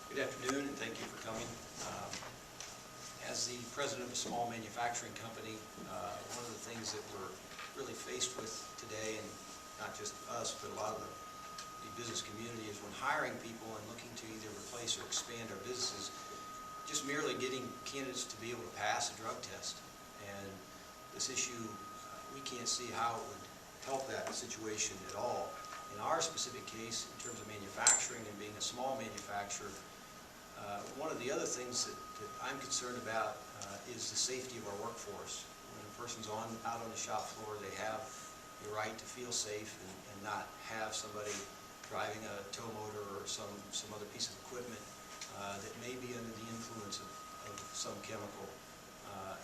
Good afternoon, and thank you for coming. As the president of a small manufacturing company, one of the things that we're really faced with today, and not just us, but a lot of the business community, is when hiring people and looking to either replace or expand our businesses, just merely getting candidates to be able to pass a drug test. And this issue, we can't see how it would help that situation at all. In our specific case, in terms of manufacturing and being a small manufacturer, one of the other things that I'm concerned about is the safety of our workforce. When a person's out on the shop floor, they have the right to feel safe and not have somebody driving a tow motor or some other piece of equipment that may be under the influence of some chemical.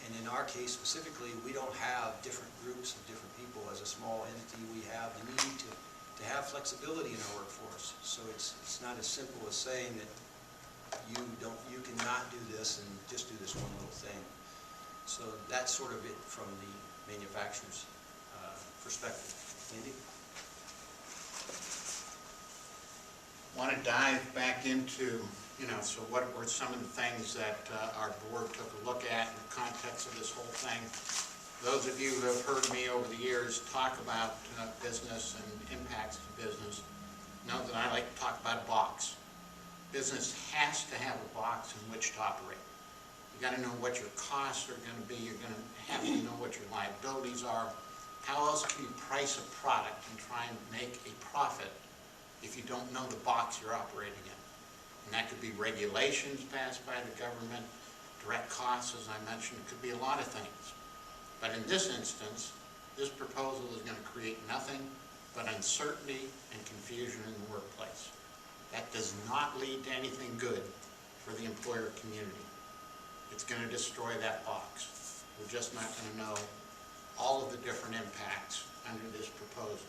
And in our case specifically, we don't have different groups of different people. As a small entity, we have the need to have flexibility in our workforce. So it's not as simple as saying that you cannot do this and just do this one little thing. So that's sort of it from the manufacturer's perspective. Andy? Want to dive back into, so what were some of the things that our board took a look at in the context of this whole thing. Those of you who have heard me over the years talk about business and impacts to business know that I like to talk about a box. Business has to have a box in which to operate. You got to know what your costs are going to be. You're going to have to know what your liabilities are. How else can you price a product and try and make a profit if you don't know the box you're operating in? And that could be regulations passed by the government, direct costs, as I mentioned. It could be a lot of things. But in this instance, this proposal is going to create nothing but uncertainty and confusion in the workplace. That does not lead to anything good for the employer community. It's going to destroy that box. We're just not going to know all of the different impacts under this proposal.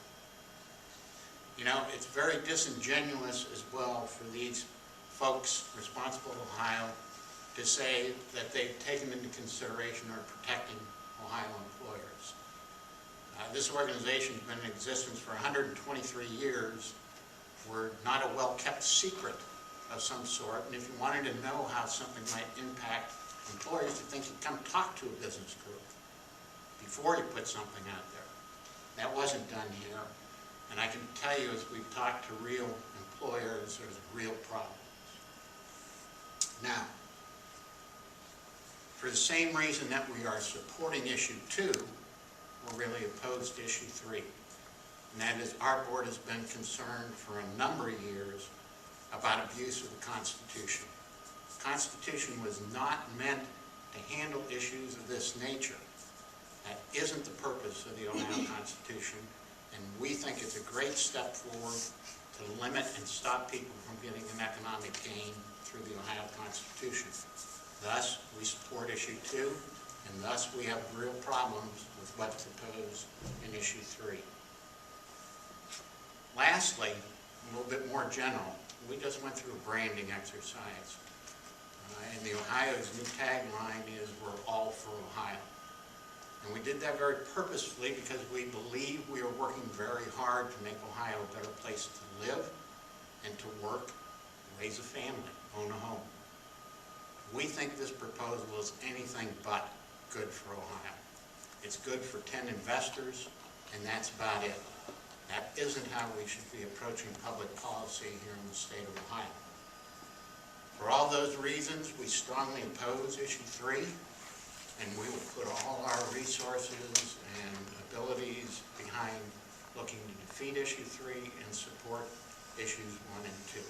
It's very disingenuous as well for these folks, Responsible Ohio, to say that they've taken into consideration or protecting Ohio employers. This organization has been in existence for 123 years. We're not a well-kept secret of some sort, and if you wanted to know how something might impact employers, you think you'd come talk to a business group before you put something out there. That wasn't done here, and I can tell you, as we've talked to real employers, there's real problems. Now, for the same reason that we are supporting issue 2, we're really opposed to issue 3. And that is, our board has been concerned for a number of years about abuse of the Constitution. The Constitution was not meant to handle issues of this nature. That isn't the purpose of the Ohio Constitution, and we think it's a great step forward to limit and stop people from getting an economic gain through the Ohio Constitution. Thus, we support issue 2, and thus we have real problems with what's proposed in issue 3. Lastly, a little bit more general, we just went through a branding exercise. And the Ohio's new tagline is, "We're all for Ohio." And we did that very purposefully because we believe we are working very hard to make Ohio a better place to live and to work, raise a family, own a home. We think this proposal is anything but good for Ohio. It's good for 10 investors, and that's about it. That isn't how we should be approaching public policy here in the state of Ohio. For all those reasons, we strongly oppose issue 3, and we will put all our resources and abilities behind looking to defeat issue 3 and support issues 1 and 2.